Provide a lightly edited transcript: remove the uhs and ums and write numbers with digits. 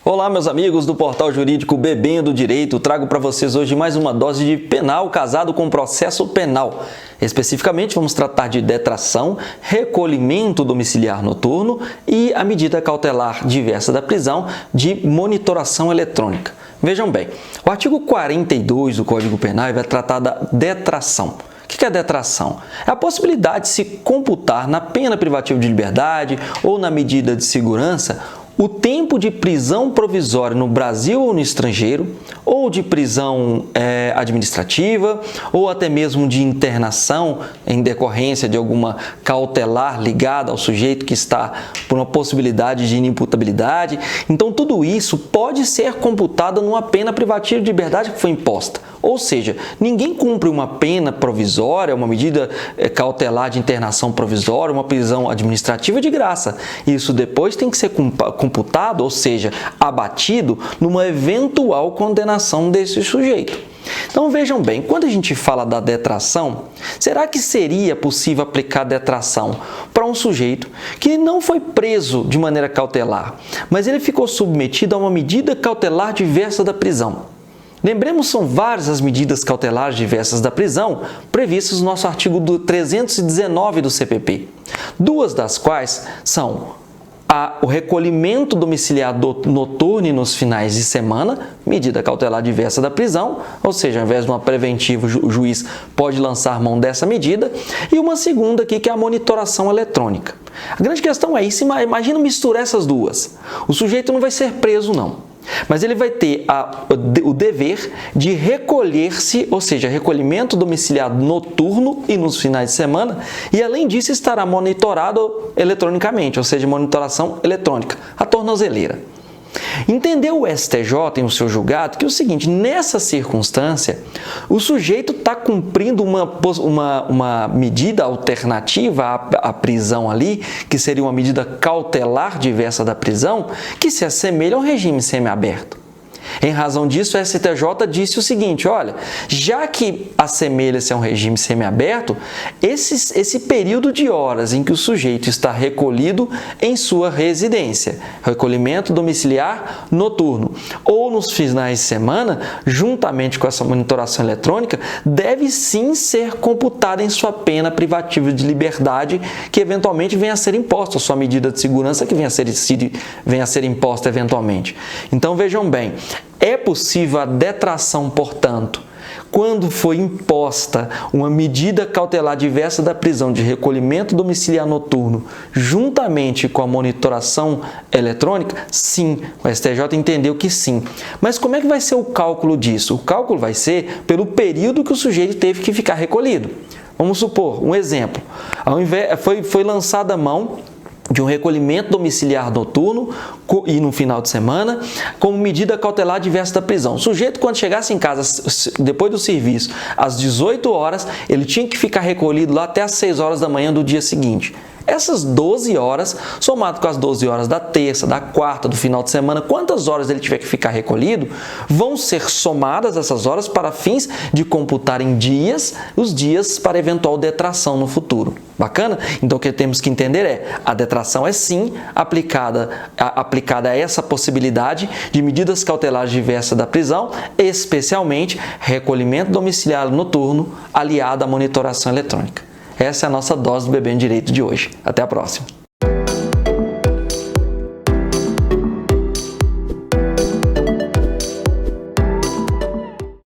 Olá, meus amigos do Portal Jurídico Bebendo Direito, trago para vocês hoje mais uma dose de penal casado com processo penal. Especificamente, vamos tratar de detração, recolhimento domiciliar noturno e a medida cautelar diversa da prisão de monitoração eletrônica. Vejam bem, o artigo 42 do Código Penal vai tratar da detração. O que é detração? É a possibilidade de se computar na pena privativa de liberdade ou na medida de segurança o tempo de prisão provisória no Brasil ou no estrangeiro, ou de prisão administrativa, ou até mesmo de internação em decorrência de alguma cautelar ligada ao sujeito que está por uma possibilidade de inimputabilidade. Então, tudo isso pode ser computado numa pena privativa de liberdade que foi imposta. Ou seja, ninguém cumpre uma pena provisória, uma medida cautelar de internação provisória, uma prisão administrativa de graça. Isso depois tem que ser computado, ou seja, abatido numa eventual condenação desse sujeito. Então vejam bem, quando a gente fala da detração, será que seria possível aplicar detração para um sujeito que não foi preso de maneira cautelar, mas ele ficou submetido a uma medida cautelar diversa da prisão? Lembremos, são várias as medidas cautelares diversas da prisão previstas no nosso artigo 319 do CPP, duas das quais são o recolhimento domiciliar noturno e nos finais de semana, medida cautelar diversa da prisão, ou seja, ao invés de uma preventiva, o juiz pode lançar mão dessa medida, e uma segunda aqui que é a monitoração eletrônica. A grande questão é isso, imagina misturar essas duas. O sujeito não vai ser preso não, mas ele vai ter o dever de recolher-se, ou seja, recolhimento domiciliar noturno e nos finais de semana, e além disso estará monitorado eletronicamente, ou seja, monitoração eletrônica, a tornozeleira. Entendeu o STJ em o seu julgado que é o seguinte: nessa circunstância, o sujeito está cumprindo uma medida alternativa à prisão ali, que seria uma medida cautelar diversa da prisão, que se assemelha ao regime semiaberto. Em razão disso, o STJ disse o seguinte: olha, já que assemelha-se a um regime semiaberto, esse período de horas em que o sujeito está recolhido em sua residência, recolhimento domiciliar noturno, ou nos finais de semana, juntamente com essa monitoração eletrônica, deve sim ser computada em sua pena privativa de liberdade, que eventualmente venha a ser imposta, a sua medida de segurança que venha a ser imposta eventualmente. Então, vejam bem, é possível a detração, portanto, quando foi imposta uma medida cautelar diversa da prisão de recolhimento domiciliar noturno, juntamente com a monitoração eletrônica? Sim, o STJ entendeu que sim. Mas como é que vai ser o cálculo disso? O cálculo vai ser pelo período que o sujeito teve que ficar recolhido. Vamos supor, um exemplo, foi lançada a mão de um recolhimento domiciliar noturno e no final de semana, como medida cautelar diversa da prisão. O sujeito, quando chegasse em casa, depois do serviço, às 18 horas, ele tinha que ficar recolhido lá até às 6 horas da manhã do dia seguinte. Essas 12 horas, somado com as 12 horas da terça, da quarta, do final de semana, quantas horas ele tiver que ficar recolhido, vão ser somadas essas horas para fins de computar em dias, os dias para eventual detração no futuro. Bacana? Então, o que temos que entender é, a detração é sim aplicada a essa possibilidade de medidas cautelares diversas da prisão, especialmente recolhimento domiciliar noturno aliado à monitoração eletrônica. Essa é a nossa dose do Bebendo Direito de hoje. Até a próxima!